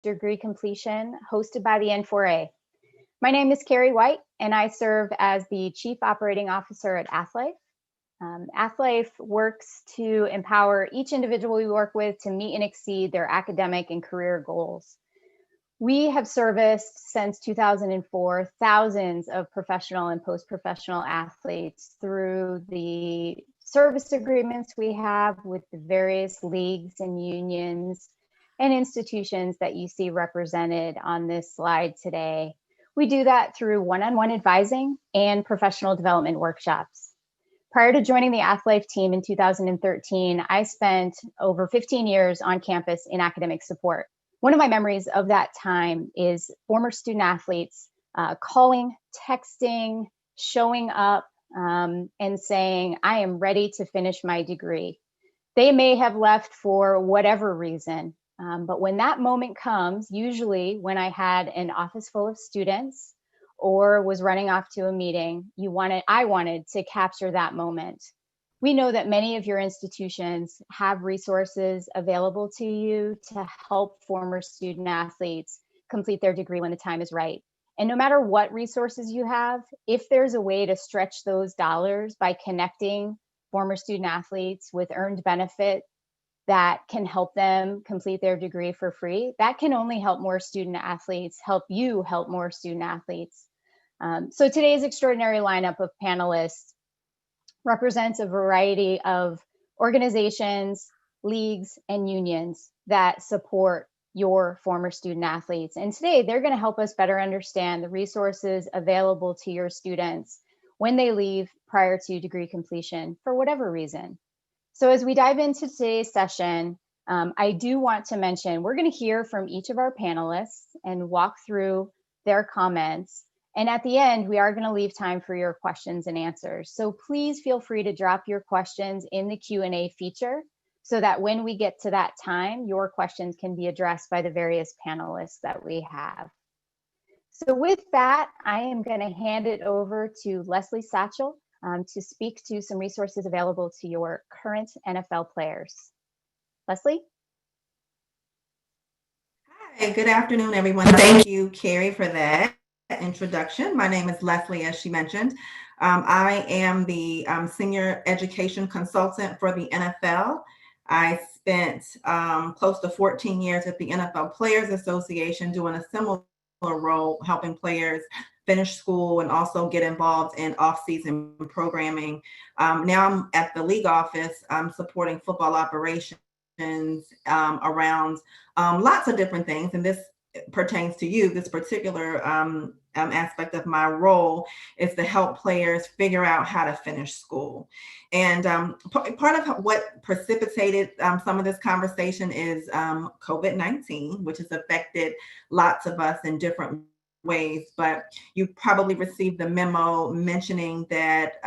Degree Completion, hosted by the N4A. My name is Carrie White, and I serve as the Chief Operating Officer at Athlife. Athlife works to empower each individual we work with to meet and exceed their academic and career goals. We have serviced since 2004 thousands of professional and post-professional athletes through the service agreements we have with the various leagues and unions and institutions that you see represented on this slide today. We do that through one-on-one advising and professional development workshops. Prior to joining the Athlife team in 2013, I spent over 15 years on campus in academic support. One of my memories of that time is former student athletes calling, texting, showing up, and saying, I am ready to finish my degree. They may have left for whatever reason, but when that moment comes, usually when I had an office full of students or was running off to a meeting, I wanted to capture that moment. We know that many of your institutions have resources available to you to help former student athletes complete their degree when the time is right. And no matter what resources you have, if there's a way to stretch those dollars by connecting former student athletes with earned benefit that can help them complete their degree for free, that can only help more student athletes, help you help more student athletes. So today's extraordinary lineup of panelists represents a variety of organizations, leagues, and unions that support your former student athletes. And today they're going to help us better understand the resources available to your students when they leave prior to degree completion for whatever reason. So as we dive into today's session, I do want to mention we're going to hear from each of our panelists and walk through their comments. And at the end, we are going to leave time for your questions and answers. So please feel free to drop your questions in the Q&A feature so that when we get to that time, your questions can be addressed by the various panelists that we have. So with that, I am going to hand it over to Leslie Satchel to speak to some resources available to your current NFL players. Leslie? Hi, good afternoon, everyone. Thank you, Carrie, for that introduction. My name is Leslie, as she mentioned. I am the senior education consultant for the NFL. I spent close to 14 years at the NFL Players Association doing a similar role, helping players finish school and also get involved in off-season programming. Now I'm at the league office, supporting football operations around lots of different things. And this pertains to you. This particular aspect of my role is to help players figure out how to finish school. And part of what precipitated some of this conversation is COVID-19, which has affected lots of us in different ways. But you probably received the memo mentioning that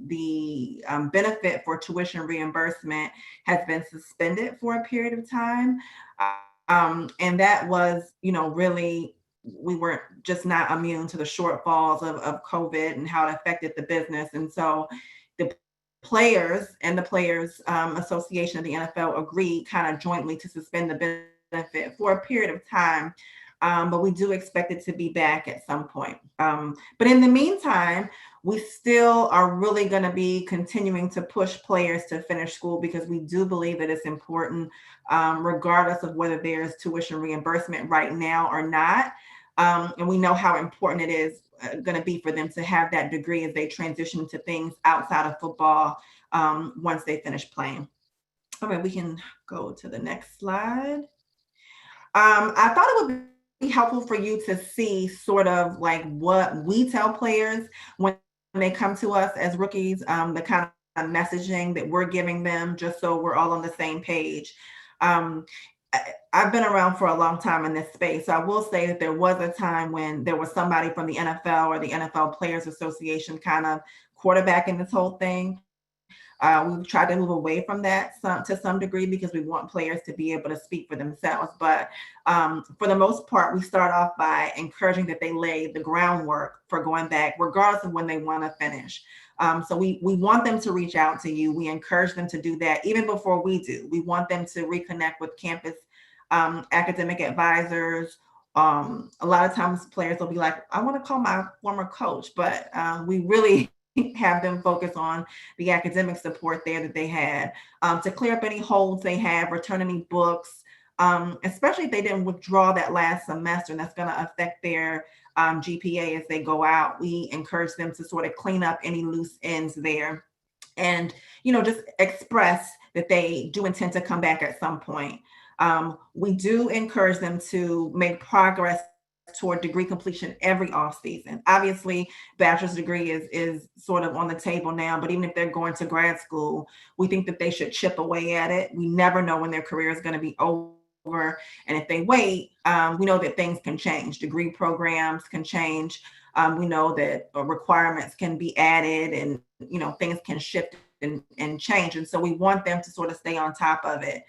the benefit for tuition reimbursement has been suspended for a period of time. And that was, really, we weren't just not immune to the shortfalls of COVID and how it affected the business. And so the players and the Players Association of the NFL agreed kind of jointly to suspend the benefit for a period of time. But we do expect it to be back at some point. But in the meantime, we still are really going to be continuing to push players to finish school because we do believe that it's important, regardless of whether there's tuition reimbursement right now or not. And we know how important it is going to be for them to have that degree as they transition to things outside of football once they finish playing. All right, we can go to the next slide. I thought it would be helpful for you to see sort of like what we tell players when they come to us as rookies, the kind of messaging that we're giving them, just so we're all on the same page. I've been around for a long time in this space. So I will say that there was a time when there was somebody from the NFL or the NFL Players Association kind of quarterbacking this whole thing. We've tried to move away from that to some degree because we want players to be able to speak for themselves. But for the most part, we start off by encouraging that they lay the groundwork for going back, regardless of when they want to finish. So we want them to reach out to you. We encourage them to do that even before we do. We want them to reconnect with campus academic advisors. A lot of times players will be like, I want to call my former coach, but we really have them focus on the academic support there that they had, to clear up any holds they have, return any books, especially if they didn't withdraw that last semester, and that's going to affect their GPA as they go out. We encourage them to sort of clean up any loose ends there, and just express that they do intend to come back at some point. We do encourage them to make progress toward degree completion every off season. Obviously, bachelor's degree is sort of on the table now, but even if they're going to grad school, we think that they should chip away at it. We never know when their career is going to be over, and if they wait, we know that things can change. Degree programs can change. We know that requirements can be added, and things can shift and change, and so we want them to sort of stay on top of it.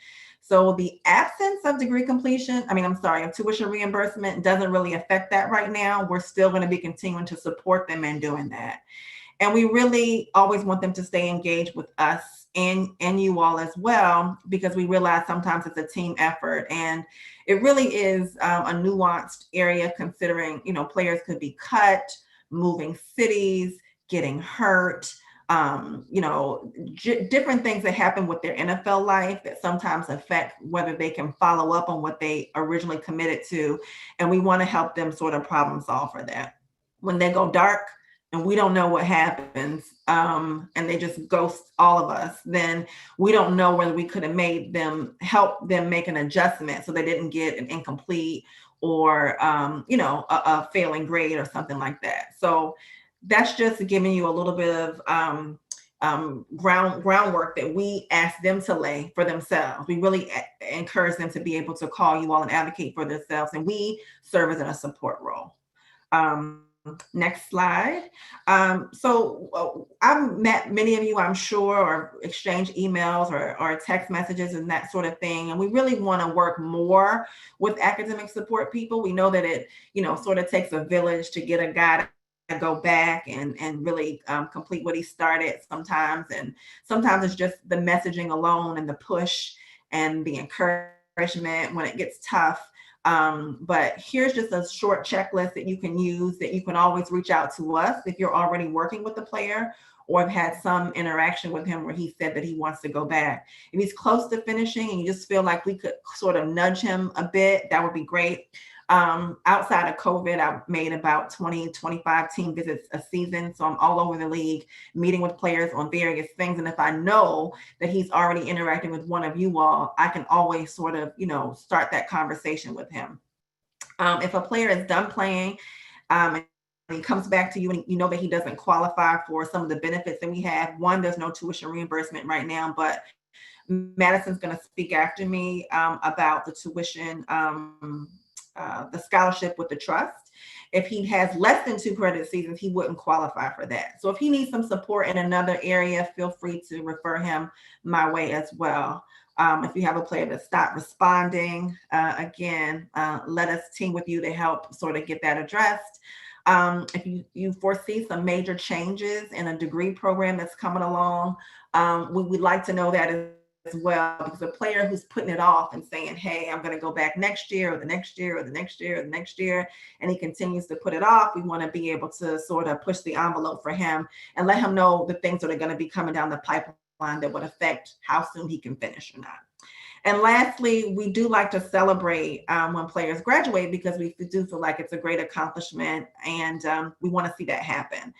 So the absence of degree completion, of tuition reimbursement doesn't really affect that right now. We're still going to be continuing to support them in doing that. And we really always want them to stay engaged with us and you all as well, because we realize sometimes it's a team effort, and it really is a nuanced area, considering, players could be cut, moving cities, getting hurt, different things that happen with their NFL life that sometimes affect whether they can follow up on what they originally committed to. And we want to help them sort of problem solve for that. When they go dark and we don't know what happens, and they just ghost all of us, then we don't know whether we could have help them make an adjustment so they didn't get an incomplete or, a failing grade or something like that. So that's just giving you a little bit of groundwork that we ask them to lay for themselves. We really encourage them to be able to call you all and advocate for themselves, and we serve as in a support role. Next slide. So I've met many of you, I'm sure, or exchanged emails or text messages and that sort of thing. And we really want to work more with academic support people. We know that it, sort of takes a village to get a guy to go back and really complete what he started sometimes. And sometimes it's just the messaging alone and the push and the encouragement when it gets tough. But here's just a short checklist that you can use, that you can always reach out to us if you're already working with the player or have had some interaction with him where he said that he wants to go back. If he's close to finishing and you just feel like we could sort of nudge him a bit, that would be great. Outside of COVID, I've made about 20, 25 team visits a season. So I'm all over the league, meeting with players on various things. And if I know that he's already interacting with one of you all, I can always sort of, start that conversation with him. If a player is done playing, and he comes back to you and you know that he doesn't qualify for some of the benefits that we have, one, there's no tuition reimbursement right now, but Madison's going to speak after me about the tuition, the scholarship with the trust. If he has less than 2 credit seasons, he wouldn't qualify for that. So if he needs some support in another area, feel free to refer him my way as well. If you have a player that stopped responding, again, let us team with you to help sort of get that addressed. If you foresee some major changes in a degree program that's coming along, we would like to know that as well, because a player who's putting it off and saying, hey, I'm going to go back next year or the next year or the next year or the next year, and he continues to put it off, we want to be able to sort of push the envelope for him and let him know the things that are going to be coming down the pipeline that would affect how soon he can finish or not. And lastly, we do like to celebrate when players graduate, because we do feel like it's a great accomplishment, and we want to see that happen.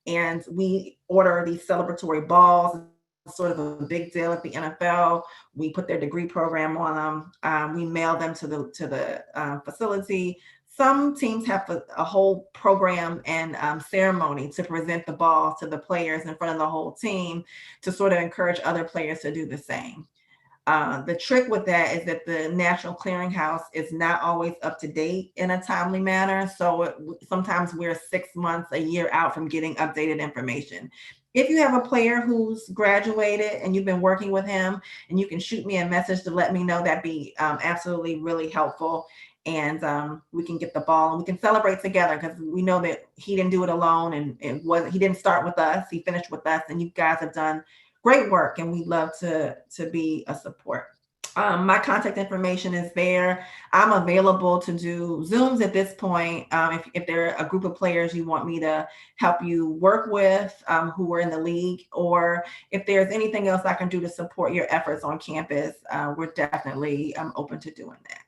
And we order these celebratory balls, sort of a big deal at the NFL. We put their degree program on them. We mail them to the facility. Some teams have a whole program and ceremony to present the balls to the players in front of the whole team to sort of encourage other players to do the same. The trick with that is that the National Clearinghouse is not always up to date in a timely manner. So sometimes we're 6 months, a year out from getting updated information. If you have a player who's graduated and you've been working with him, and you can shoot me a message to let me know, that'd be absolutely really helpful. And we can get the ball and we can celebrate together, because we know that he didn't do it alone, and he didn't start with us, he finished with us, and you guys have done great work, and we'd love to be a support. My contact information is there. I'm available to do Zooms at this point. If there are a group of players you want me to help you work with who are in the league, or if there's anything else I can do to support your efforts on campus, we're definitely open to doing that.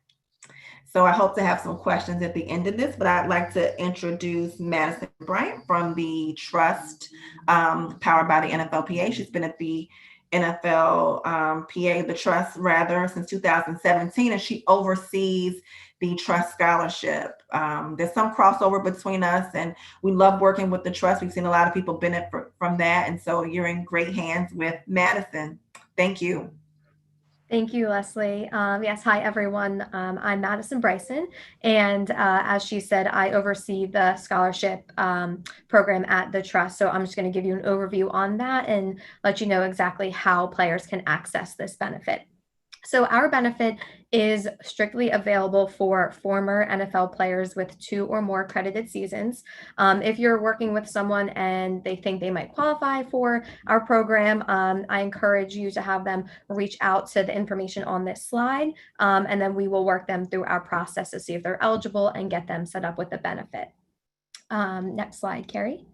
So I hope to have some questions at the end of this, but I'd like to introduce Madison Bryant from the Trust, powered by the NFLPA. She's been at the NFLPA, the Trust rather, since 2017, and she oversees the Trust Scholarship. There's some crossover between us, and we love working with the Trust. We've seen a lot of people benefit from that, and so you're in great hands with Madison. Thank you. Thank you, Leslie. Yes, hi, everyone. I'm Madison Bryson, and as she said, I oversee the scholarship program at the Trust. So I'm just going to give you an overview on that and let you know exactly how players can access this benefit. So our benefit is strictly available for former NFL players with 2 or more credited seasons. If you're working with someone and they think they might qualify for our program, I encourage you to have them reach out to the information on this slide, and then we will work them through our process to see if they're eligible and get them set up with the benefit. Next slide, Carrie.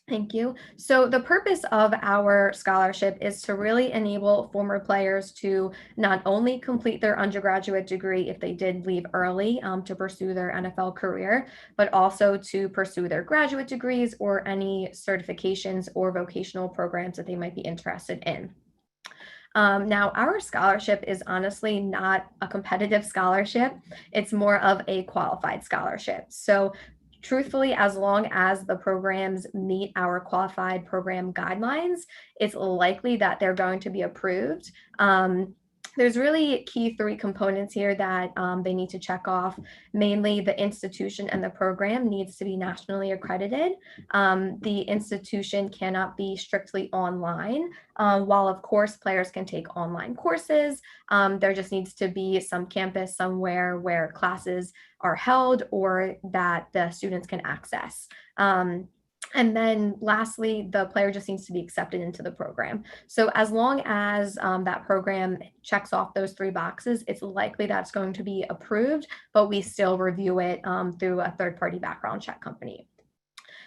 Thank you. So the purpose of our scholarship is to really enable former players to not only complete their undergraduate degree if they did leave early to pursue their NFL career, but also to pursue their graduate degrees or any certifications or vocational programs that they might be interested in. Now, our scholarship is honestly not a competitive scholarship. It's more of a qualified scholarship. So truthfully, as long as the programs meet our qualified program guidelines, it's likely that they're going to be approved. There's really key 3 components here that they need to check off. Mainly, the institution and the program needs to be nationally accredited. The institution cannot be strictly online. While, of course, players can take online courses, there just needs to be some campus somewhere where classes are held or that the students can access. And then lastly, the player just needs to be accepted into the program. So as long as that program checks off those 3 boxes, it's likely that's going to be approved, but we still review it through a third-party background check company.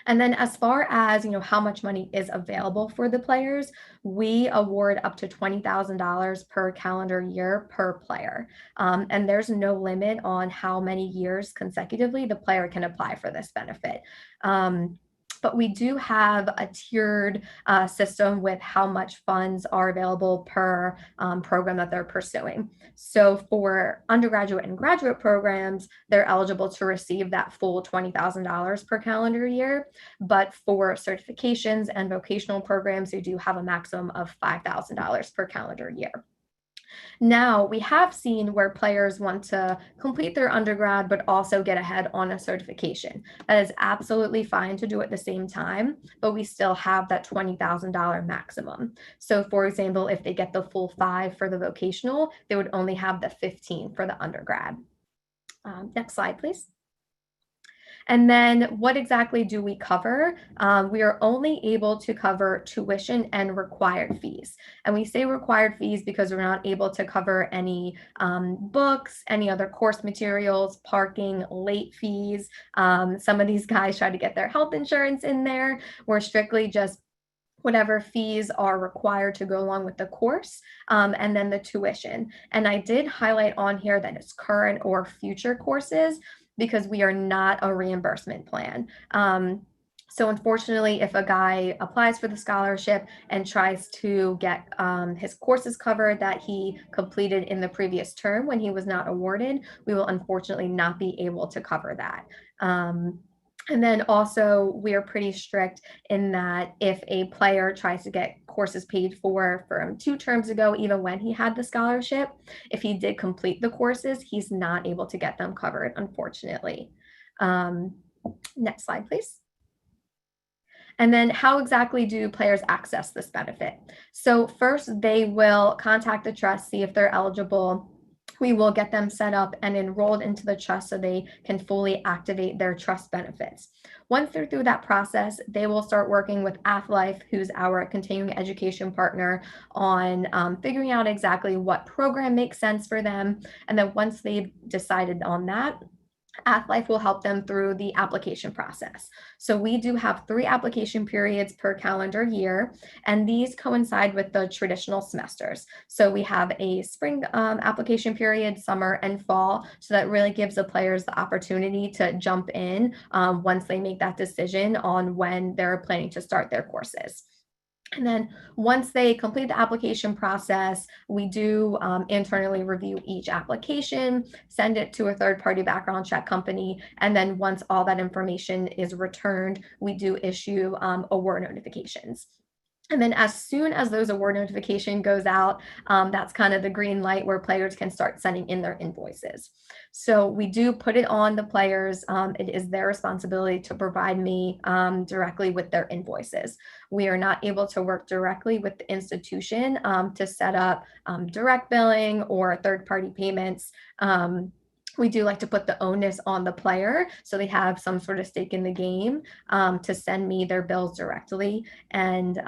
And then as far as, how much money is available for the players, we award up to $20,000 per calendar year per player. And there's no limit on how many years consecutively the player can apply for this benefit. But we do have a tiered system with how much funds are available per program that they're pursuing. So for undergraduate and graduate programs, they're eligible to receive that full $20,000 per calendar year. But for certifications and vocational programs, they do have a maximum of $5,000 per calendar year. Now, we have seen where players want to complete their undergrad, but also get ahead on a certification. That is absolutely fine to do at the same time, but we still have that $20,000 maximum. So for example, if they get the full 5 for the vocational, they would only have the 15 for the undergrad. Next slide, please. And then what exactly do we cover? We are only able to cover tuition and required fees. And we say required fees because we're not able to cover any books, any other course materials, parking, late fees. Some of these guys try to get their health insurance in there. We're strictly just whatever fees are required to go along with the course, and then the tuition. And I did highlight on here that it's current or future courses because we are not a reimbursement plan. So unfortunately, if a guy applies for the scholarship and tries to get his courses covered that he completed in the previous term when he was not awarded, we will unfortunately not be able to cover that. And then also, we are pretty strict in that if a player tries to get courses paid for from 2 terms ago, even when he had the scholarship, if he did complete the courses, he's not able to get them covered, unfortunately. Next slide, please. And then how exactly do players access this benefit? So first, they will contact the trust, see if they're eligible we will get them set up and enrolled into the trust so they can fully activate their trust benefits. Once they're through that process, they will start working with AthLife, who's our continuing education partner, on figuring out exactly what program makes sense for them. And then once they've decided on that, AthLife will help them through the application process. So we do have 3 application periods per calendar year, and these coincide with the traditional semesters. So we have a spring application period, summer, and fall. So that really gives the players the opportunity to jump in once they make that decision on when they're planning to start their courses. And then once they complete the application process, we do internally review each application, send it to a third-party background check company, and then once all that information is returned, we do issue award notifications. And then as soon as those award notification goes out, that's kind of the green light where players can start sending in their invoices. So we do put it on the players. It is their responsibility to provide me directly with their invoices. We are not able to work directly with the institution to set up direct billing or third-party payments. We do like to put the onus on the player so they have some sort of stake in the game to send me their bills directly. And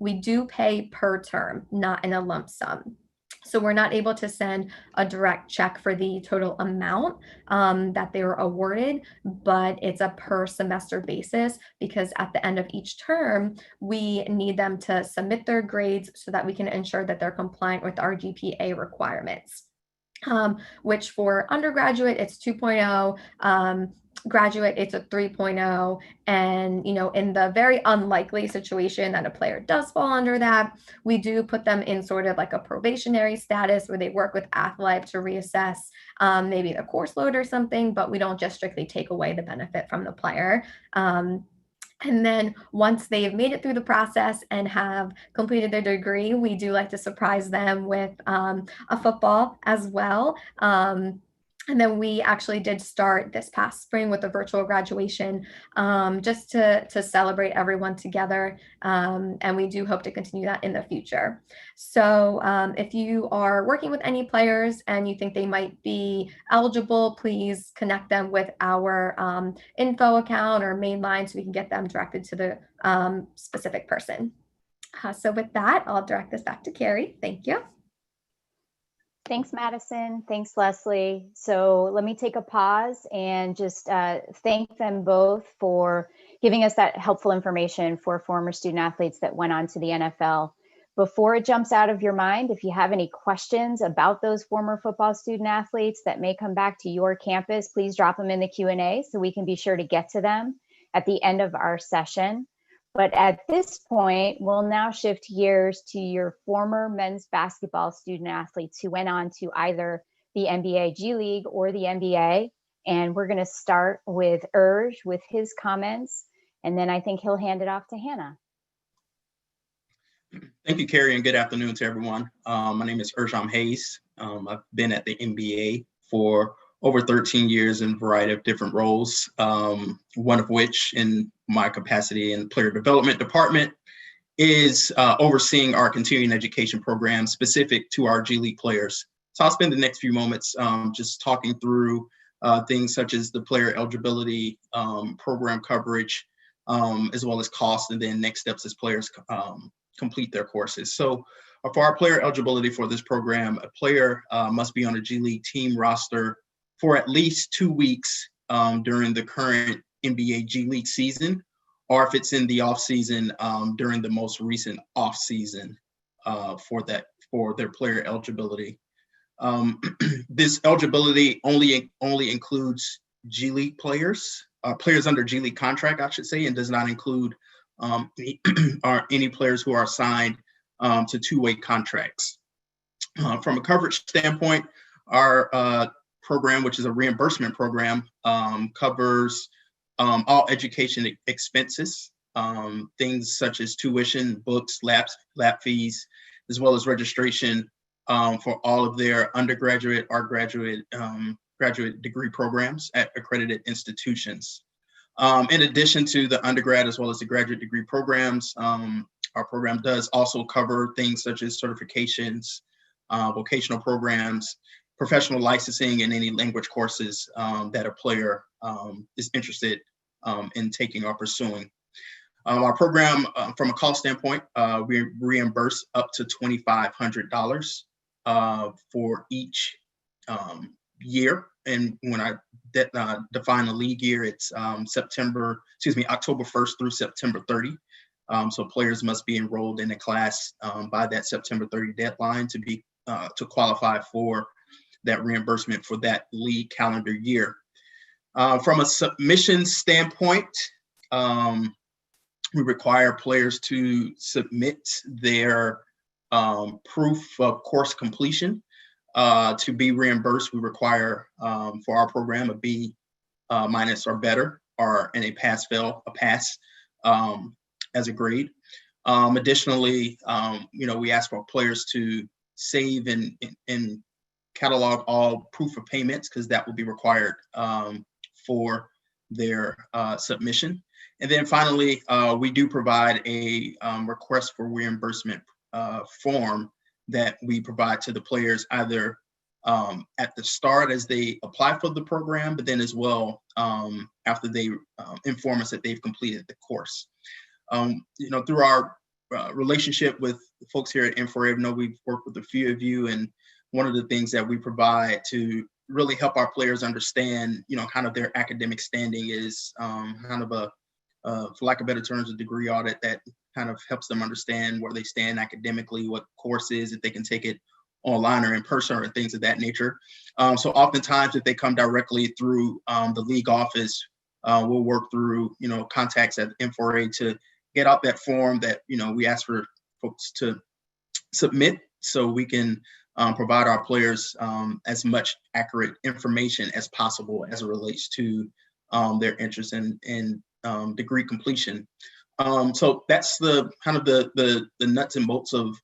we do pay per term, not in a lump sum. So we're not able to send a direct check for the total amount that they were awarded, but it's a per semester basis because at the end of each term, we need them to submit their grades so that we can ensure that they're compliant with our GPA requirements. Which for undergraduate, it's 2.0, graduate, it's a 3.0. And, in the very unlikely situation that a player does fall under that, we do put them in sort of like a probationary status where they work with AthLife to reassess maybe the course load or something, but we don't just strictly take away the benefit from the player. And then once they've made it through the process and have completed their degree, we do like to surprise them with a football as well. And then we actually did start this past spring with a virtual graduation just to celebrate everyone together. And we do hope to continue that in the future. So if you are working with any players and you think they might be eligible, please connect them with our info account or main line so we can get them directed to the specific person. So with that, I'll direct this back to Carrie. Thank you. Thanks, Madison. Thanks, Leslie. So let me take a pause and just thank them both for giving us that helpful information for former student athletes that went on to the NFL. Before it jumps out of your mind, if you have any questions about those former football student athletes that may come back to your campus, please drop them in the Q&A so we can be sure to get to them at the end of our session. But at this point, we'll now shift gears to your former men's basketball student athletes who went on to either the NBA G League or the NBA. And we're going to start with Urj with his comments, and then I think he'll hand it off to Hannah. Thank you, Carrie, and good afternoon to everyone. My name is Urjam Hayes. I've been at the NBA for over 13 years in a variety of different roles, one of which in my capacity in player development department is overseeing our continuing education program specific to our G League players. So I'll spend the next few moments just talking through things such as the player eligibility, program coverage, as well as cost, and then next steps as players complete their courses. So for our player eligibility for this program, a player must be on a G League team roster for at least 2 weeks during the current NBA G League season, or if it's in the off season during the most recent off season for their player eligibility. This eligibility only includes G League players, players under G League contract, I should say, and does not include any players who are assigned to two-way contracts. From a coverage standpoint, our program, which is a reimbursement program, covers all education expenses, things such as tuition, books, lab fees, as well as registration for all of their undergraduate or graduate degree programs at accredited institutions. In addition to the undergrad as well as the graduate degree programs, our program does also cover things such as certifications, vocational programs, professional licensing and any language courses that a player is interested in taking or pursuing. Our program, from a cost standpoint, we reimburse up to $2,500 for each year. And when I define a league year, it's October 1st through September 30. So players must be enrolled in a class by that September 30 deadline to qualify for that reimbursement for that league calendar year. From a submission standpoint, we require players to submit their proof of course completion. To be reimbursed, we require for our program a B minus or better, or in a pass-fail, a pass as a grade. Additionally, we ask for players to save and catalog all proof of payments, because that will be required for their submission. And then finally, we do provide a request for reimbursement form that we provide to the players, either at the start as they apply for the program, but then as well after they inform us that they've completed the course. Through our relationship with the folks here at N4A, I know we've worked with a few of you, and one of the things that we provide to really help our players understand, kind of their academic standing is kind of a, for lack of better terms, a degree audit that kind of helps them understand where they stand academically, what courses, if they can take it online or in person, or things of that nature. So oftentimes, if they come directly through the league office, we'll work through, contacts at N4A to get out that form that, we ask for folks to submit, so we can provide our players as much accurate information as possible as it relates to their interest in degree completion. So that's the kind of the nuts and bolts of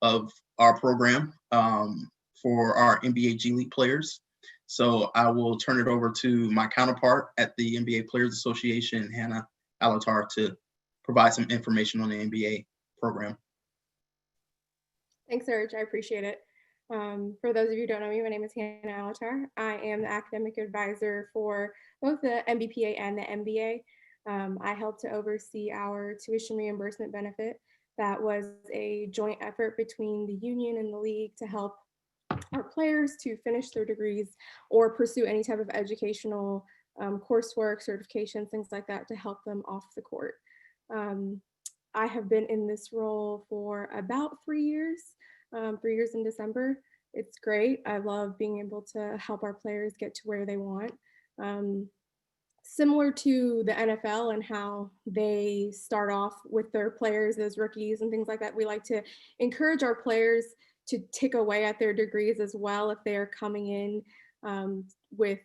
our program for our NBA G League players. So I will turn it over to my counterpart at the NBA Players Association, Hannah Alatar, to provide some information on the NBA program. Thanks, Serge. I appreciate it. For those of you who don't know me, my name is Hannah Alatar. I am the academic advisor for both the MBPA and the MBA. I help to oversee our tuition reimbursement benefit. That was a joint effort between the union and the league to help our players to finish their degrees or pursue any type of educational coursework, certifications, things like that, to help them off the court. I have been in this role for about 3 years, 3 years in December. It's great. I love being able to help our players get to where they want. Similar to the NFL and how they start off with their players as rookies and things like that, we like to encourage our players to tick away at their degrees as well if they're coming in with,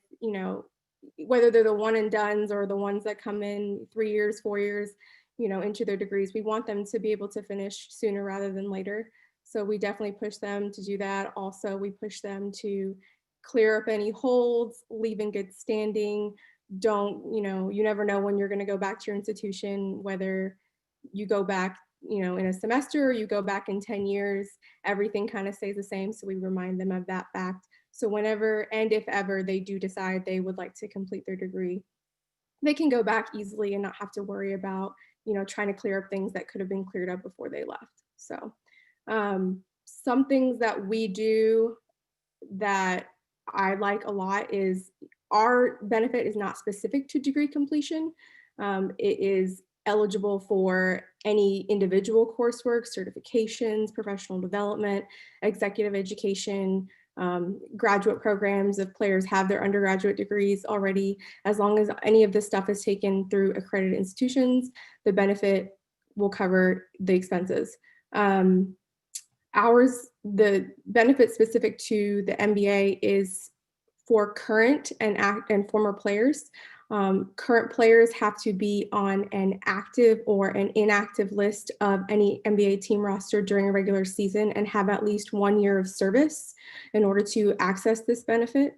whether they're the one and dones or the ones that come in 3 years, 4 years, into their degrees. We want them to be able to finish sooner rather than later. So we definitely push them to do that. Also, we push them to clear up any holds, leave in good standing. Don't, you never know when you're going to go back to your institution, whether you go back, in a semester or you go back in 10 years, everything kind of stays the same. So we remind them of that fact. So whenever and if ever they do decide they would like to complete their degree, they can go back easily and not have to worry about, trying to clear up things that could have been cleared up before they left. So some things that we do that I like a lot is our benefit is not specific to degree completion. It is eligible for any individual coursework, certifications, professional development, executive education, graduate programs if players have their undergraduate degrees already. As long as any of this stuff is taken through accredited institutions, the benefit will cover the expenses. The benefit specific to the MBA is for current and former players. Current players have to be on an active or an inactive list of any NBA team roster during a regular season and have at least 1 year of service in order to access this benefit.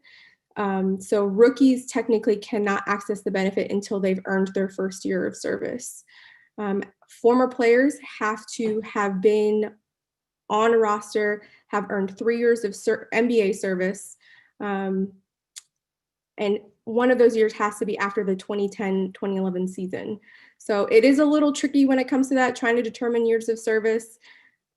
So rookies technically cannot access the benefit until they've earned their first year of service. Former players have to have been on a roster, have earned 3 years of NBA service, And one of those years has to be after the 2010-2011 season. So it is a little tricky when it comes to that, trying to determine years of service.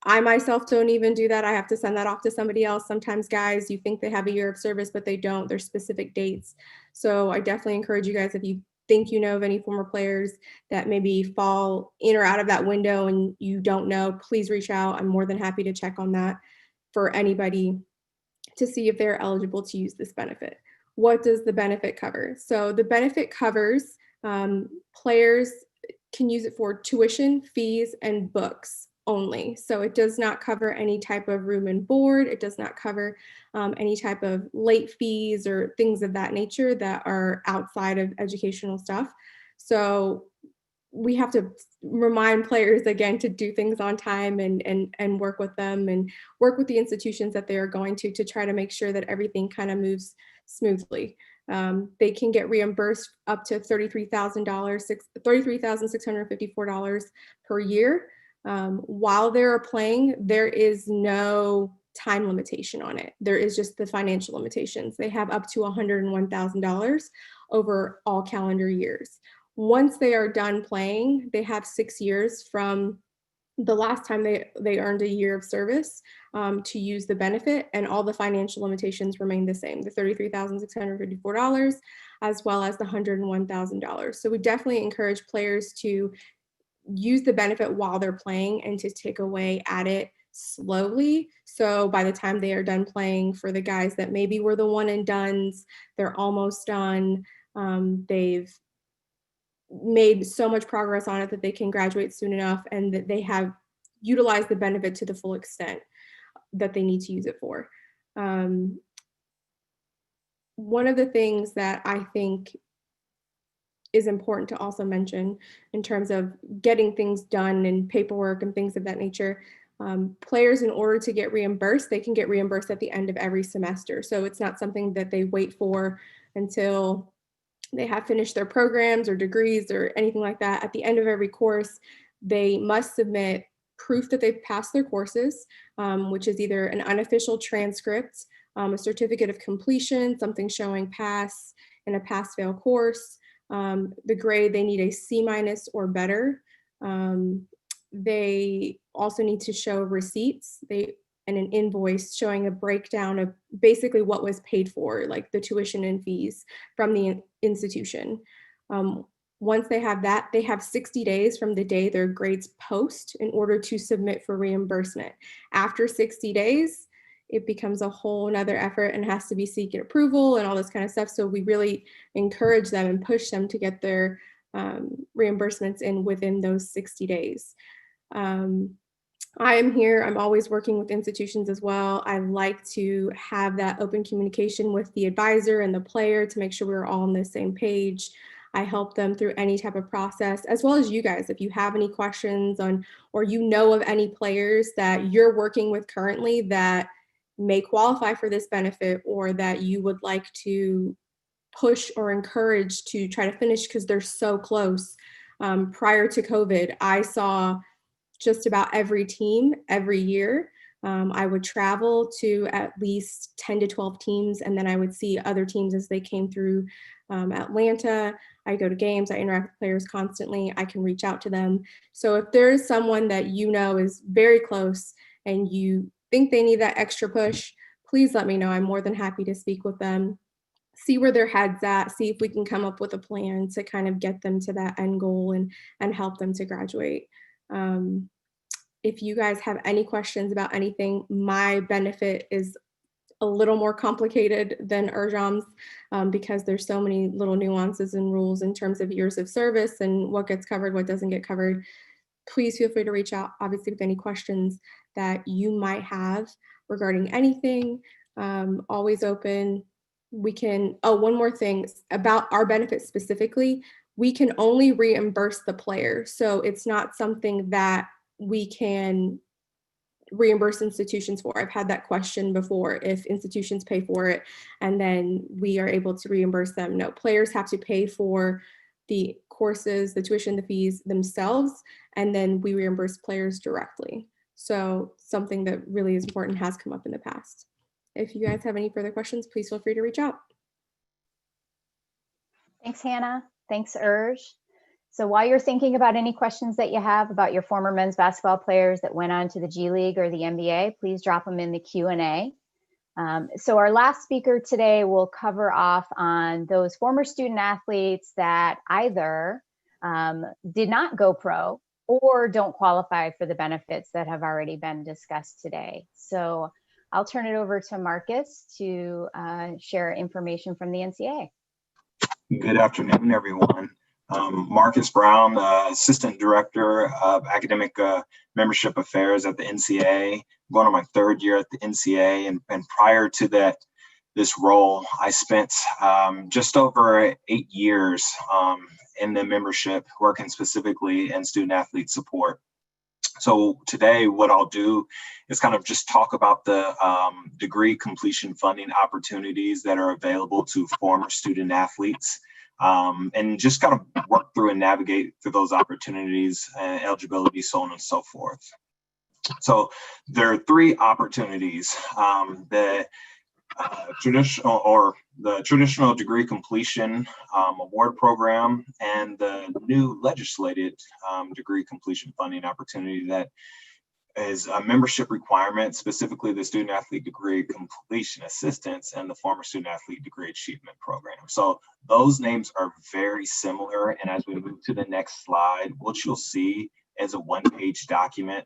I myself don't even do that. I have to send that off to somebody else. Sometimes guys, you think they have a year of service, but they don't. There's specific dates. So I definitely encourage you guys, if you think you know of any former players that maybe fall in or out of that window and you don't know, please reach out. I'm more than happy to check on that for anybody to see if they're eligible to use this benefit. What does the benefit cover? So the benefit covers players can use it for tuition, fees, and books only. So it does not cover any type of room and board. It does not cover any type of late fees or things of that nature that are outside of educational stuff. So we have to remind players again to do things on time and work with them and work with the institutions that they are going to try to make sure that everything kind of moves smoothly. They can get reimbursed up to $33,654 per year. While they're playing, there is no time limitation on it. There is just the financial limitations. They have up to $101,000 over all calendar years. Once they are done playing, they have 6 years from the last time they earned a year of service to use the benefit, and all the financial limitations remain the same, the $33,654 as well as the $101,000. So we definitely encourage players to use the benefit while they're playing and to take away at it slowly. So by the time they are done playing, for the guys that maybe were the one and dones, they're almost done. They've made so much progress on it that they can graduate soon enough and that they have utilized the benefit to the full extent that they need to use it for. One of the things that I think is important to also mention in terms of getting things done and paperwork and things of that nature, players, in order to get reimbursed, they can get reimbursed at the end of every semester. So it's not something that they wait for until they have finished their programs or degrees or anything like that. At the end of every course, they must submit proof that they've passed their courses, which is either an unofficial transcript, a certificate of completion, something showing pass in a pass-fail course. The grade, they need a C- or better. They also need to show receipts and an invoice showing a breakdown of basically what was paid for, like the tuition and fees from the institution. Once they have that, they have 60 days from the day their grades post in order to submit for reimbursement. After 60 days, it becomes a whole nother effort and has to be seeking approval and all this kind of stuff. So we really encourage them and push them to get their reimbursements in within those 60 days. I am here. I'm always working with institutions as well. I like to have that open communication with the advisor and the player to make sure we're all on the same page. I help them through any type of process, as well as you guys. If you have any questions on, or you know of any players that you're working with currently that may qualify for this benefit, or that you would like to push or encourage to try to finish because they're so close. Prior to COVID, I saw just about every team every year. I would travel to at least 10 to 12 teams, and then I would see other teams as they came through Atlanta. I go to games, I interact with players constantly, I can reach out to them. So if there is someone that you know is very close and you think they need that extra push, please let me know. I'm more than happy to speak with them, see where their head's at, see if we can come up with a plan to kind of get them to that end goal and help them to graduate. If you guys have any questions about anything, my benefit is a little more complicated than Urjam's because there's so many little nuances and rules in terms of years of service and what gets covered, what doesn't get covered. Please feel free to reach out, obviously, with any questions that you might have regarding anything. Always open. We can, one more thing about our benefits specifically, we can only reimburse the player. So it's not something that we can reimburse institutions for. I've had that question before, if institutions pay for it and then we are able to reimburse them. No, players have to pay for the courses, the tuition, the fees themselves, and then we reimburse players directly. So something that really is important has come up in the past. If you guys have any further questions, please feel free to reach out. Thanks, Hannah. Thanks, Urj. So while you're thinking about any questions that you have about your former men's basketball players that went on to the G League or the NBA, please drop them in the Q&A. So our last speaker today will cover off on those former student athletes that either did not go pro or don't qualify for the benefits that have already been discussed today. So I'll turn it over to Marcus to share information from the NCAA. Good afternoon, everyone. Marcus Brown, Assistant Director of Academic Membership Affairs at the NCAA. I'm going on my third year at the NCAA, and prior to this role, I spent just over 8 years in the membership, working specifically in student athlete support. So today, what I'll do is kind of just talk about the degree completion funding opportunities that are available to former student athletes, and just kind of work through and navigate through those opportunities, eligibility, so on and so forth. So there are 3 opportunities: the traditional degree completion award program, and the new legislated degree completion funding opportunity that is a membership requirement, specifically the student athlete degree completion assistance and the former student athlete degree achievement program. So those names are very similar. And as we move to the next slide, what you'll see is a one-page document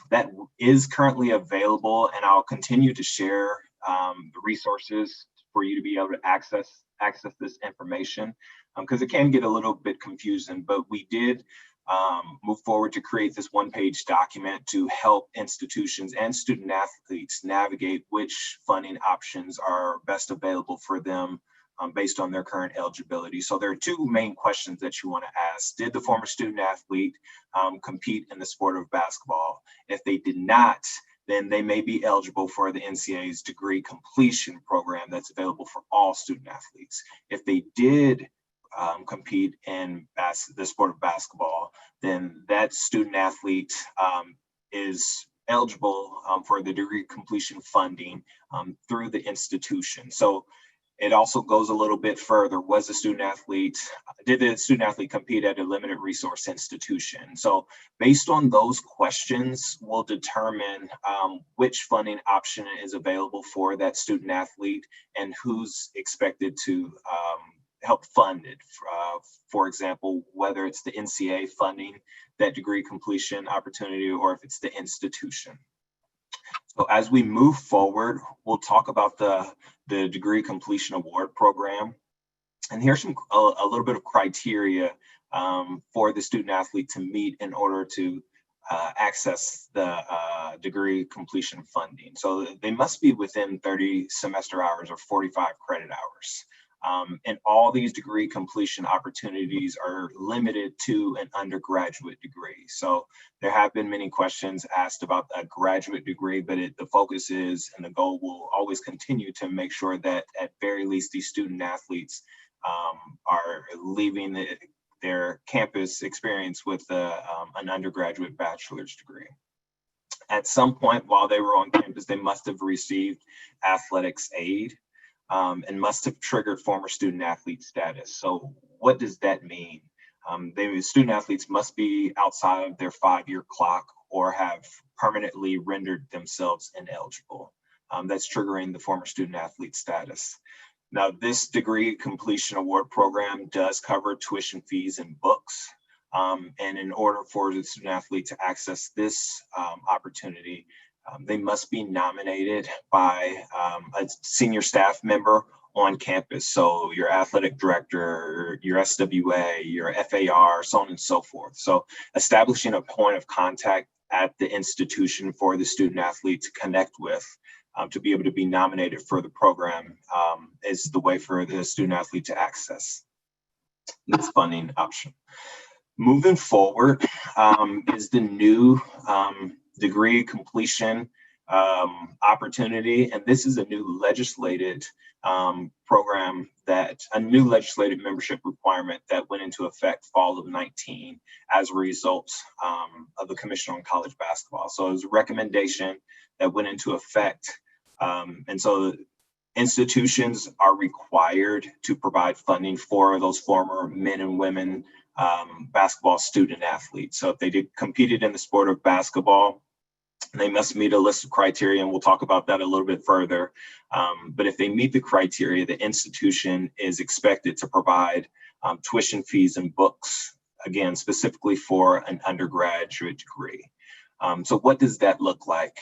that is currently available, and I'll continue to share the resources for you to be able to access this information, because it can get a little bit confusing. But we did move forward to create this one-page document to help institutions and student athletes navigate which funding options are best available for them based on their current eligibility. So there are 2 main questions that you want to ask. Did the former student athlete compete in the sport of basketball? If they did not, then they may be eligible for the NCAA's degree completion program that's available for all student athletes. If they did compete in the sport of basketball, then that student athlete is eligible for the degree completion funding through the institution. So it also goes a little bit further. Did the student athlete compete at a limited resource institution? So based on those questions, we'll determine which funding option is available for that student athlete and who's expected to help fund it. For example, whether it's the NCAA funding that degree completion opportunity or if it's the institution. So as we move forward, we'll talk about the degree completion award program. And here's a little bit of criteria for the student athlete to meet in order to access the degree completion funding. So they must be within 30 semester hours or 45 credit hours. And all these degree completion opportunities are limited to an undergraduate degree. So there have been many questions asked about a graduate degree, but the focus is, and the goal will always continue to make sure that at very least these student athletes are leaving their campus experience with an undergraduate bachelor's degree. At some point while they were on campus, they must have received athletics aid. And must have triggered former student athlete status. So what does that mean? Student athletes must be outside of their 5-year clock or have permanently rendered themselves ineligible. That's triggering the former student athlete status. Now, this degree completion award program does cover tuition fees and books. And in order for the student athlete to access this opportunity, they must be nominated by a senior staff member on campus. So your athletic director, your SWA, your FAR, so on and so forth. So establishing a point of contact at the institution for the student athlete to connect with to be able to be nominated for the program is the way for the student athlete to access this funding option. Moving forward is the new degree completion opportunity, and this is a new legislated program, a new legislated membership requirement that went into effect fall of 19 as a result of the Commission on College Basketball. So it was a recommendation that went into effect And so institutions are required to provide funding for those former men and women basketball student athletes. So if they competed in the sport of basketball, they must meet a list of criteria, and we'll talk about that a little bit further. But if they meet the criteria, the institution is expected to provide tuition fees and books, again, specifically for an undergraduate degree. So what does that look like?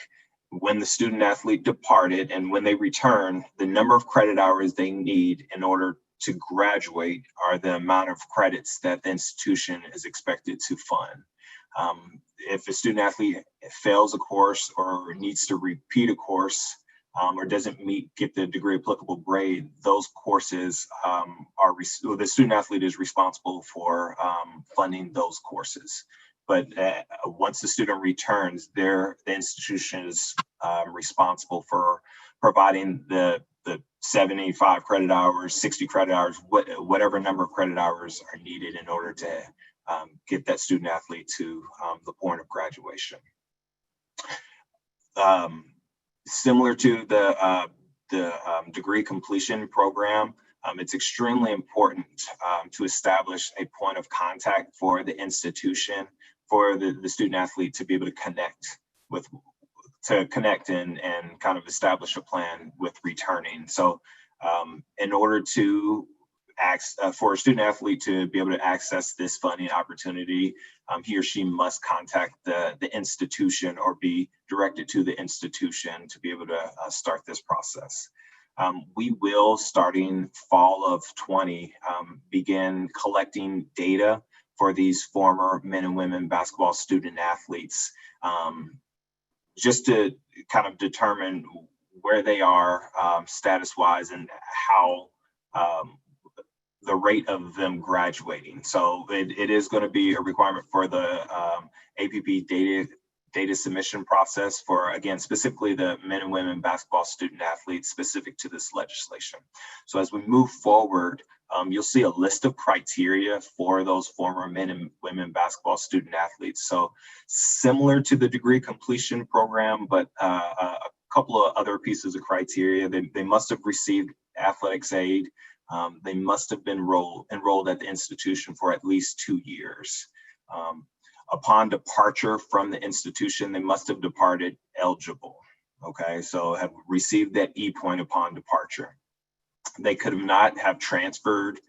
When the student athlete departed and when they return, the number of credit hours they need in order to graduate are the amount of credits that the institution is expected to fund. If a student athlete fails a course or needs to repeat a course or doesn't get the degree applicable grade, those courses the student athlete is responsible for funding those courses. But once the student returns, the institution is responsible for providing the 75 credit hours, 60 credit hours, whatever number of credit hours are needed in order to get that student athlete to the point of graduation. Similar to the degree completion program, it's extremely important to establish a point of contact for the institution, for the student athlete to be able to connect and kind of establish a plan with returning. So in order to for a student athlete to be able to access this funding opportunity, he or she must contact the institution or be directed to the institution to be able to start this process. We will, starting fall of 20, begin collecting data for these former men and women basketball student athletes, just to kind of determine where they are status-wise and how the rate of them graduating. So it is going to be a requirement for the APP data submission process for, again, specifically the men and women basketball student athletes specific to this legislation. So as we move forward, you'll see a list of criteria for those former men and women basketball student athletes. So similar to the degree completion program, but a couple of other pieces of criteria. They must have received athletics aid. They must have been enrolled at the institution for at least 2 years. Upon departure from the institution, they must have departed eligible. Okay, so have received that E point upon departure. They could not have transferred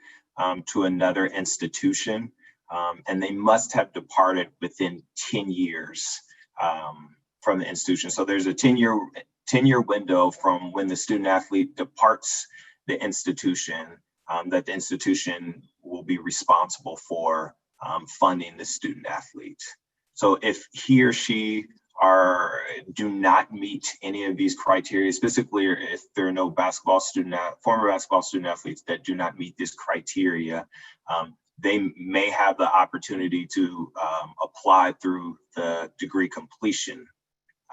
to another institution, and they must have departed within 10 years from the institution. So there's a 10-year window from when the student athlete departs the institution that the institution will be responsible for funding the student athlete. So if he or she do not meet any of these criteria, specifically if there are no former basketball student athletes that do not meet this criteria, they may have the opportunity to apply through the degree completion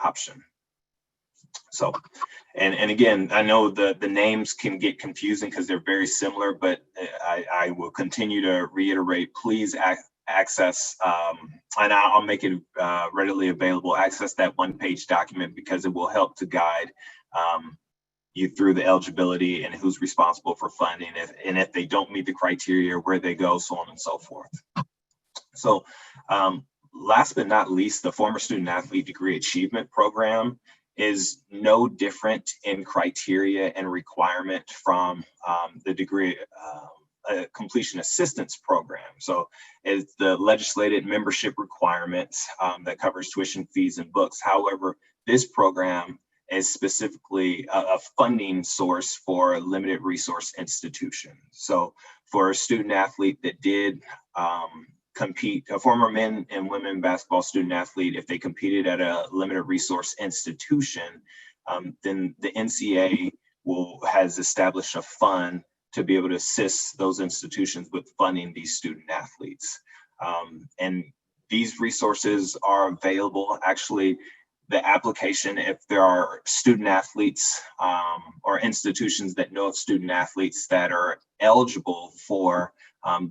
option. So, and again, I know the names can get confusing because they're very similar, but I will continue to reiterate, please access, and I'll make it readily available, access that one-page document because it will help to guide you through the eligibility and who's responsible for funding, and if they don't meet the criteria, where they go, so on and so forth. So last but not least, the former student athlete degree achievement program is no different in criteria and requirement from the degree completion assistance program. So it's the legislated membership requirements that covers tuition fees and books. However, this program is specifically a funding source for a limited resource institution. So for a student athlete that did compete, a former men and women basketball student athlete, if they competed at a limited resource institution, then the NCAA has established a fund to be able to assist those institutions with funding these student athletes. And these resources are available. Actually, the application, if there are student athletes or institutions that know of student athletes that are eligible for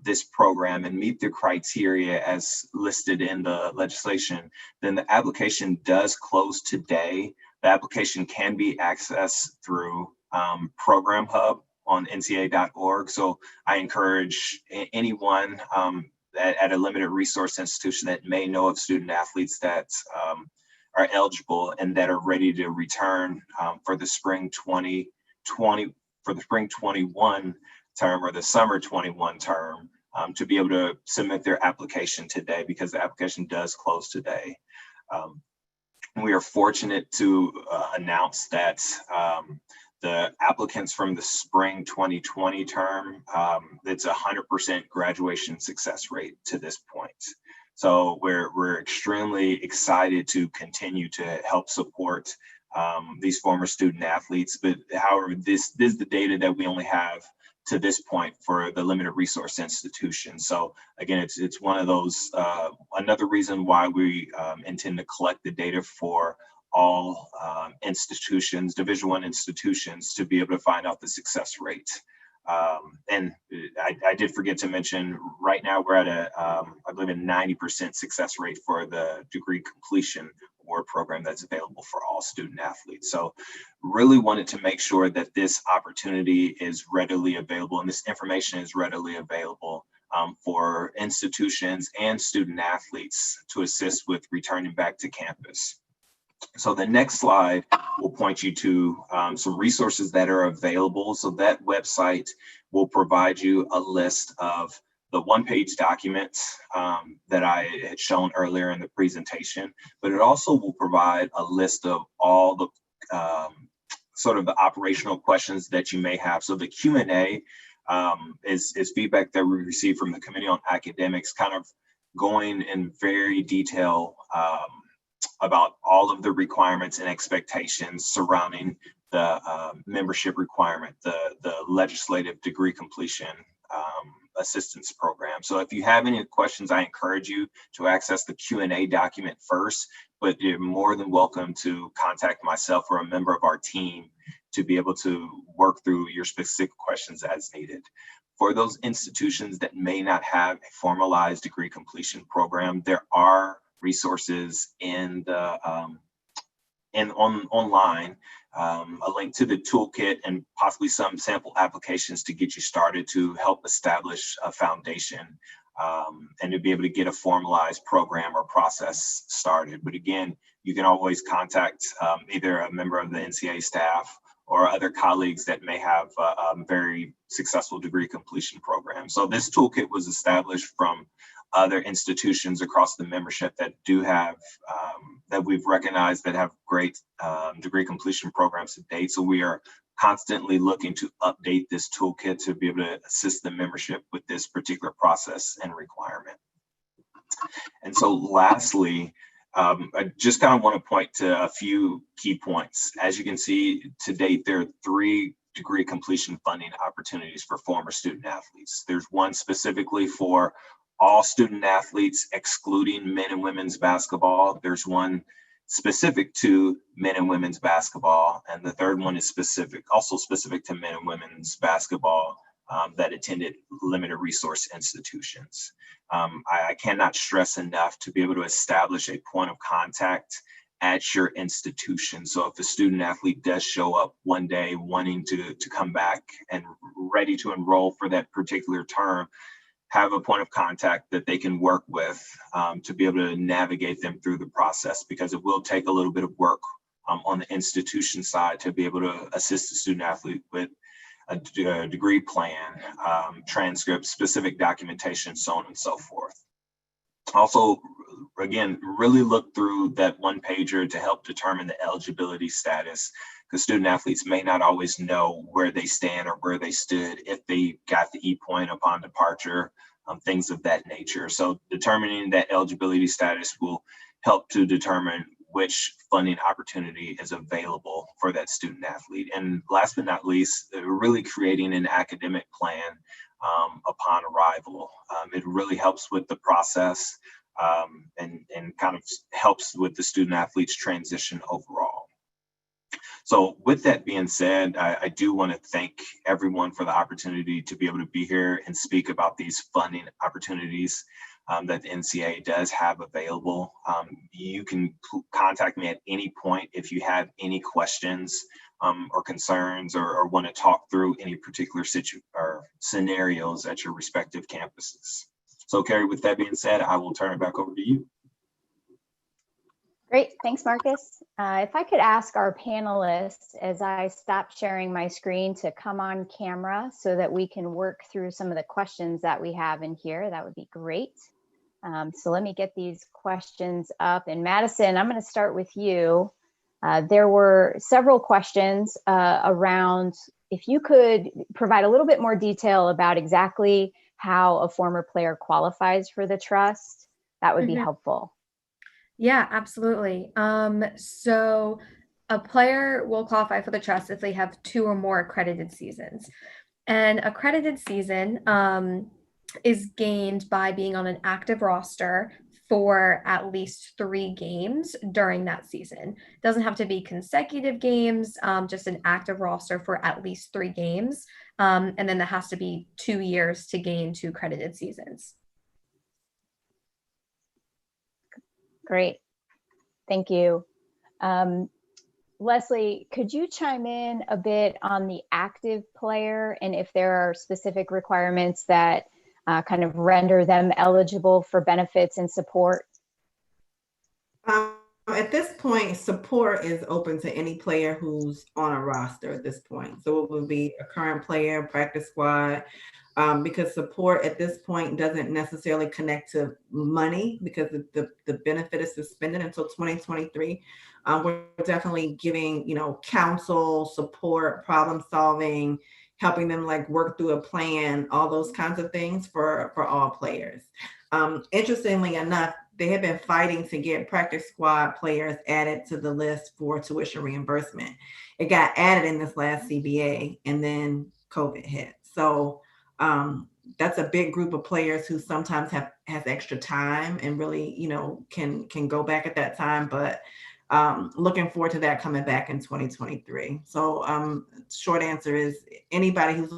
this program and meet the criteria as listed in the legislation, then the application does close today. The application can be accessed through Program Hub on ncaa.org. So I encourage anyone at a limited resource institution that may know of student athletes that are eligible and that are ready to return for the spring 2020, for the spring 21 term or the summer 21 term, to be able to submit their application today, because the application does close today. We are fortunate to announce that the applicants from the spring 2020 term, it's 100% graduation success rate to this point. So we're extremely excited to continue to help support these former student athletes. But however, this is the data that we only have to this point for the limited resource institution. So again, it's one of those, another reason why we intend to collect the data for all institutions, Division I institutions, to be able to find out the success rate. And I did forget to mention, right now we're at I believe a 90% success rate for the degree completion award program that's available for all student athletes. So really wanted to make sure that this opportunity is readily available and this information is readily available for institutions and student athletes to assist with returning back to campus. So the next slide will point you to some resources that are available. So that website will provide you a list of the one-page documents that I had shown earlier in the presentation, but it also will provide a list of all the sort of the operational questions that you may have. So the Q&A is feedback that we received from the Committee on Academics, kind of going in very detail about all of the requirements and expectations surrounding the membership requirement, the legislative degree completion assistance program. So if you have any questions, I encourage you to access the Q&A document first, but you're more than welcome to contact myself or a member of our team to be able to work through your specific questions as needed. For those institutions that may not have a formalized degree completion program, there are resources in the online, a link to the toolkit and possibly some sample applications to get you started to help establish a foundation and to be able to get a formalized program or process started. But again, you can always contact either a member of the NCAA staff or other colleagues that may have a very successful degree completion program. So this toolkit was established from other institutions across the membership that do have, that we've recognized that have great degree completion programs to date. So we are constantly looking to update this toolkit to be able to assist the membership with this particular process and requirement. And so lastly, I just kind of want to point to a few key points. As you can see, to date, there are 3 degree completion funding opportunities for former student athletes. There's one specifically for all student athletes, excluding men and women's basketball. There's one specific to men and women's basketball. And the third one is also specific to men and women's basketball that attended limited resource institutions. I cannot stress enough to be able to establish a point of contact at your institution. So if a student athlete does show up one day wanting to come back and ready to enroll for that particular term, have a point of contact that they can work with to be able to navigate them through the process, because it will take a little bit of work on the institution side to be able to assist the student athlete with a degree plan, transcripts, specific documentation, so on and so forth. Also, again, really look through that one pager to help determine the eligibility status, because student athletes may not always know where they stand or where they stood if they got the E-point upon departure, things of that nature. So determining that eligibility status will help to determine which funding opportunity is available for that student athlete. And last but not least, really creating an academic plan upon arrival. It really helps with the process and kind of helps with the student athlete's transition overall. So with that being said, I do want to thank everyone for the opportunity to be able to be here and speak about these funding opportunities. that the NCAA does have available. You can contact me at any point if you have any questions or concerns or want to talk through any particular scenarios at your respective campuses. So Carrie, with that being said, I will turn it back over to you. Great, thanks, Marcus. If I could ask our panelists, as I stop sharing my screen, to come on camera so that we can work through some of the questions that we have in here, that would be great. So let me get these questions up. And Madison, I'm going to start with you. There were several questions around if you could provide a little bit more detail about exactly how a former player qualifies for the trust, that would be helpful. Yeah, absolutely. So a player will qualify for the trust if they have 2 or more accredited seasons. And accredited season is gained by being on an active roster for at least 3 games during that season. It doesn't have to be consecutive games, just an active roster for at least 3 games. And then that has to be 2 years to gain 2 accredited seasons. Great, thank you. Leslie, could you chime in a bit on the active player and if there are specific requirements that kind of render them eligible for benefits and support? At this point, support is open to any player who's on a roster at this point. So it would be a current player, practice squad, because support at this point doesn't necessarily connect to money because the benefit is suspended until 2023. We're definitely giving, counsel, support, problem solving, helping them like work through a plan, all those kinds of things for all players. Interestingly enough, they have been fighting to get practice squad players added to the list for tuition reimbursement. It got added in this last CBA and then COVID hit. So that's a big group of players who sometimes has extra time and really, can go back at that time. But looking forward to that coming back in 2023. So short answer is anybody who's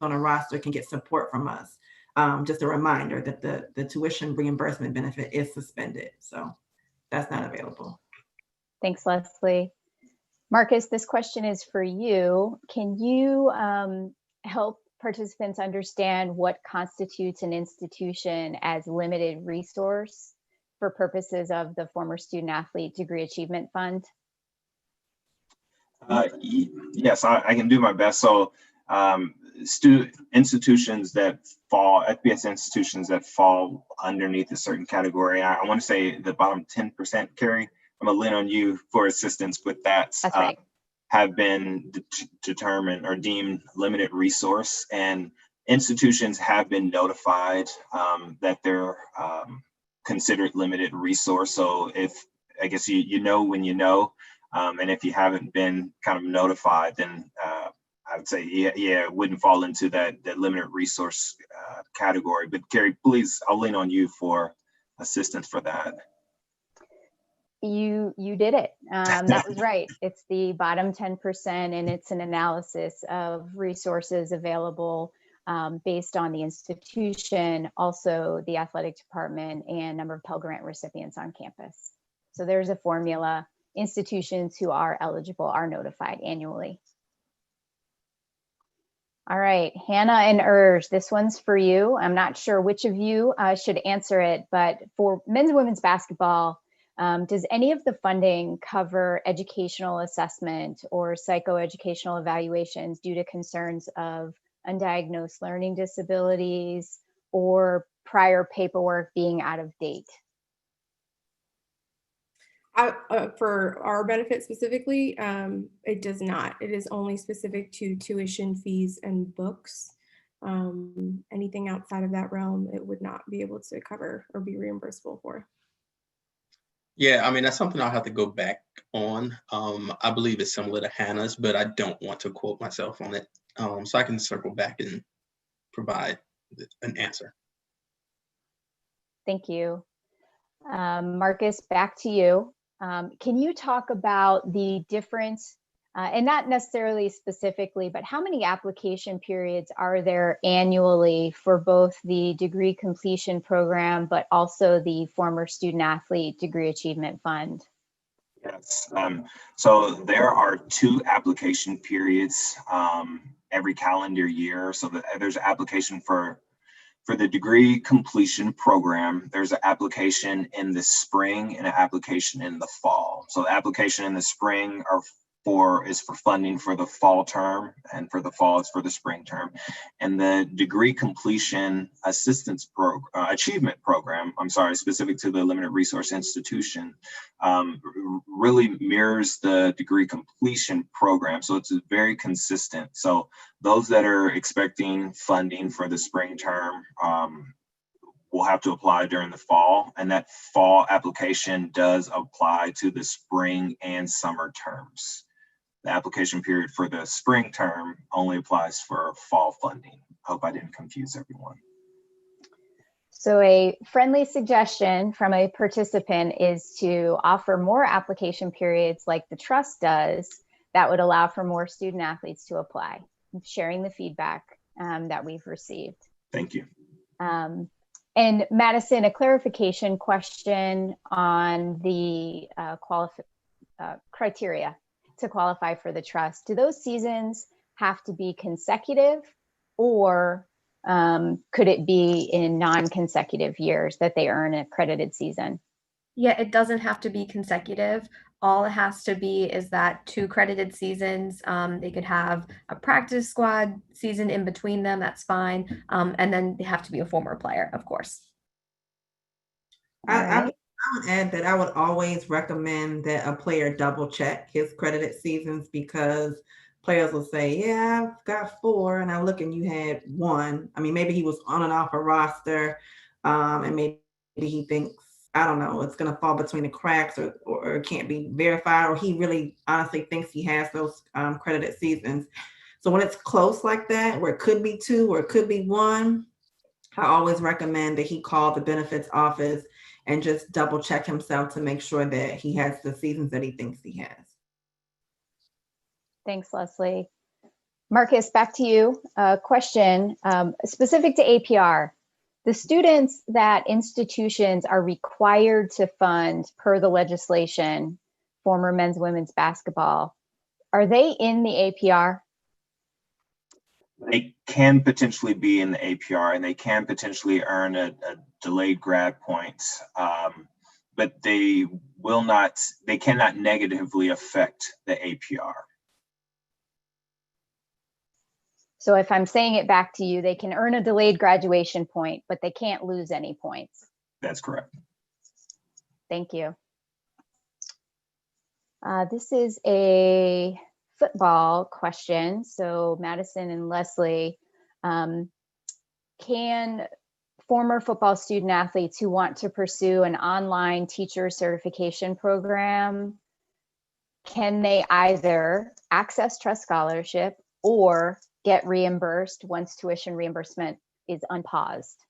on a roster can get support from us. Just a reminder that the tuition reimbursement benefit is suspended. So that's not available. Thanks, Leslie. Marcus, this question is for you. Can you help participants understand what constitutes an institution as limited resource for purposes of the former student athlete degree achievement fund? Yes, I can do my best. So institutions that fall, FPS institutions that fall underneath a certain category, I want to say the bottom 10%, Carrie, I'm gonna lean on you for assistance with that. That's right. Have been determined or deemed limited resource, and institutions have been notified that they're considered limited resource. So if, I guess you know when you know, and if you haven't been kind of notified, then I would say, yeah, it wouldn't fall into that limited resource category. But Carrie, please, I'll lean on you for assistance for that. You did it. That was right. It's the bottom 10%, and it's an analysis of resources available based on the institution, also the athletic department, and number of Pell Grant recipients on campus. So there's a formula. Institutions who are eligible are notified annually. All right, Hannah and Urge, this one's for you. I'm not sure which of you should answer it, but for men's and women's basketball, does any of the funding cover educational assessment or psychoeducational evaluations due to concerns of undiagnosed learning disabilities or prior paperwork being out of date? For our benefit specifically, it does not. It is only specific to tuition fees and books. Anything outside of that realm, it would not be able to cover or be reimbursable for. Yeah, I mean, that's something I'll have to go back on. I believe it's similar to Hannah's, but I don't want to quote myself on it. So I can circle back and provide an answer. Thank you. Marcus, back to you. Can you talk about the difference And not necessarily specifically, but how many application periods are there annually for both the degree completion program, but also the former student athlete degree achievement fund? Yes. So there are 2 application periods every calendar year. So there's an application for the degree completion program. There's an application in the spring and an application in the fall. So the application in the spring is for funding for the fall term, and for the fall it's for the spring term. And the degree completion achievement program, specific to the limited resource institution, really mirrors the degree completion program. So it's very consistent. So those that are expecting funding for the spring term will have to apply during the fall, and that fall application does apply to the spring and summer terms. The application period for the spring term only applies for fall funding. Hope I didn't confuse everyone. So a friendly suggestion from a participant is to offer more application periods like the trust does that would allow for more student athletes to apply, sharing the feedback that we've received. Thank you. And Madison, a clarification question on the criteria to qualify for the trust. Do those seasons have to be consecutive, or could it be in non-consecutive years that they earn an accredited season? Yeah, it doesn't have to be consecutive. All it has to be is that 2 credited seasons. They could have a practice squad season in between them. That's fine. And then they have to be a former player, of course. I would add that I would always recommend that a player double check his credited seasons, because players will say, yeah, I've got 4, and I look and you had 1. I mean, maybe he was on and off a roster, and maybe he thinks, I don't know, it's going to fall between the cracks, or it can't be verified, or he really honestly thinks he has those credited seasons. So when it's close like that, where it could be 2 or it could be 1, I always recommend that he call the benefits office and just double check himself to make sure that he has the seasons that he thinks he has. Thanks, Leslie. Marcus, back to you. Question specific to APR. The students that institutions are required to fund per the legislation, former men's, women's basketball, are they in the APR? They can potentially be in the APR, and they can potentially earn a delayed grad points, but they cannot negatively affect the APR. So if I'm saying it back to you, they can earn a delayed graduation point, but they can't lose any points. That's correct. Thank you. This is a football question. So Madison and Leslie, can former football student athletes who want to pursue an online teacher certification program, can they either access trust scholarship or get reimbursed once tuition reimbursement is unpaused?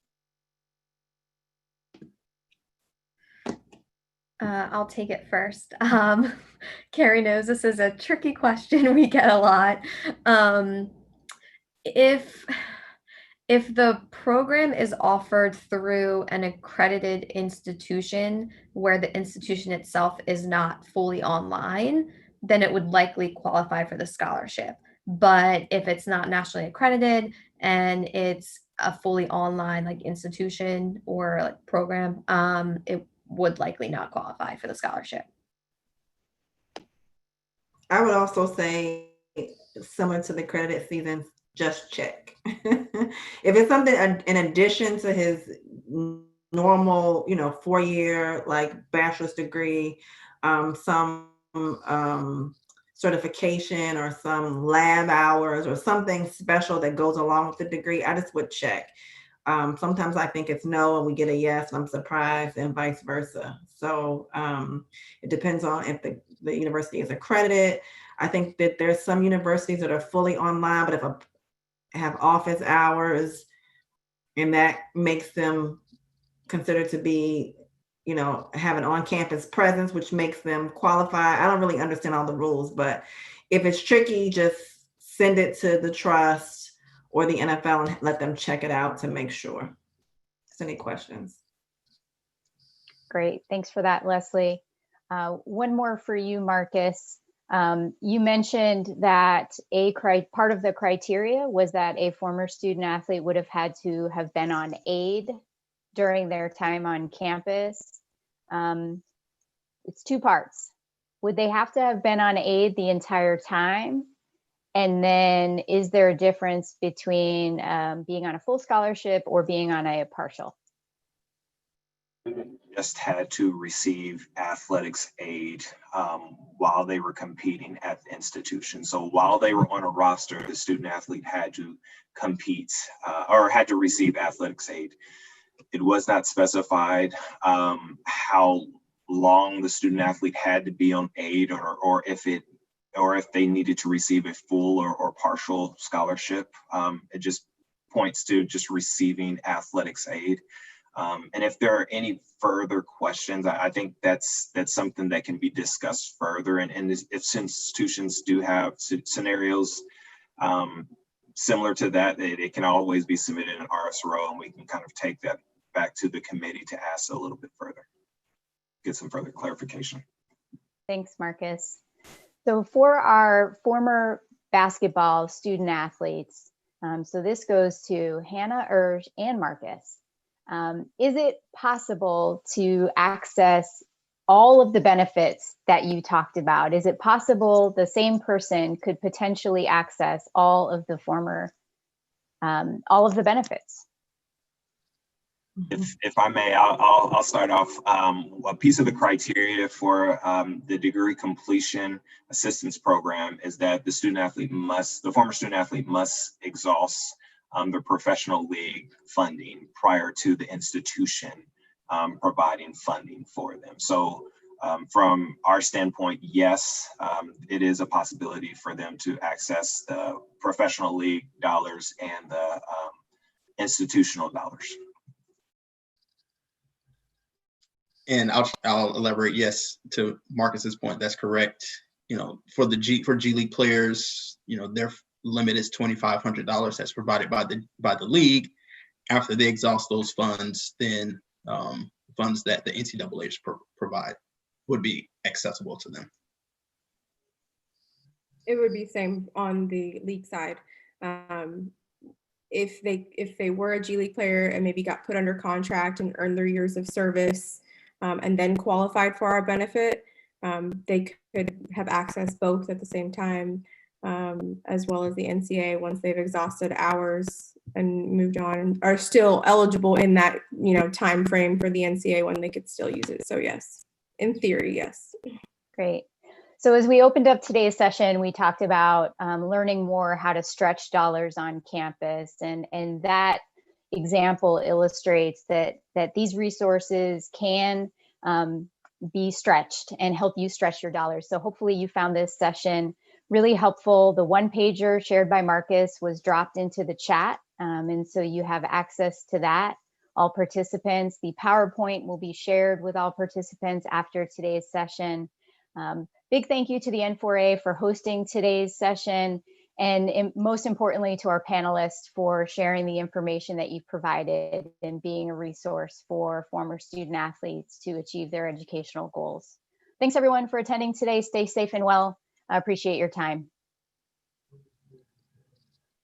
I'll take it first. Carrie knows this is a tricky question we get a lot. If the program is offered through an accredited institution where the institution itself is not fully online, then it would likely qualify for the scholarship. But if it's not nationally accredited and it's a fully online like institution or like program, it would likely not qualify for the scholarship. I would also say, similar to the credited seasons, just check. If it's something in addition to his normal, 4-year like bachelor's degree, some certification or some lab hours or something special that goes along with the degree, I just would check. Sometimes I think it's no and we get a yes, I'm surprised, and vice versa. So it depends on if the university is accredited. I think that there's some universities that are fully online, but if have office hours, and that makes them considered to be have an on-campus presence, which makes them qualify. I don't really understand all the rules, but if it's tricky, just send it to the trust or the NFL and let them check it out to make sure. Any questions? Great, thanks for that, Leslie. One more for you, Marcus. You mentioned that part of the criteria was that a former student athlete would have had to have been on aid during their time on campus. It's two parts. Would they have to have been on aid the entire time? And then is there a difference between being on a full scholarship or being on a partial? Just had to receive athletics aid while they were competing at the institution. So while they were on a roster, the student athlete had to compete or had to receive athletics aid. It was not specified how long the student athlete had to be on aid or if they needed to receive a full or partial scholarship. It just points to just receiving athletics aid. And if there are any further questions, I think that's something that can be discussed further. And if institutions do have scenarios similar to that, it can always be submitted in RSRO, and we can kind of take that back to the committee to ask a little bit further, get some further clarification. Thanks, Marcus. So for our former basketball student athletes, so this goes to Hannah, Urge, and Marcus. Is it possible to access all of the benefits that you talked about? Is it possible the same person could potentially access all of the benefits? If I may, I'll start off. A piece of the criteria for the degree completion assistance program is that the former student athlete must exhaust their professional league funding prior to the institution providing funding for them. So from our standpoint, yes, it is a possibility for them to access the professional league dollars and the institutional dollars. And I'll elaborate. Yes, to Marcus's point, that's correct. For G League players, their limit is $2,500. That's provided by the league. After they exhaust those funds, then funds that the NCAA provide would be accessible to them. It would be same on the league side. If they were a G League player and maybe got put under contract and earned their years of service and then qualified for our benefit, they could have access both at the same time, as well as the NCAA once they've exhausted hours and moved on, and are still eligible in that time frame for the NCAA when they could still use it. So yes, in theory, yes. Great. So as we opened up today's session, we talked about learning more how to stretch dollars on campus, and that example illustrates that these resources can be stretched and help you stretch your dollars. So hopefully you found this session really helpful. The one-pager shared by Marcus was dropped into the chat, and so you have access to that. All participants, the PowerPoint will be shared with all participants after today's session. Big thank you to the N4A for hosting today's session, and most importantly to our panelists for sharing the information that you've provided and being a resource for former student athletes to achieve their educational goals. Thanks everyone for attending today. Stay safe and well. I appreciate your time.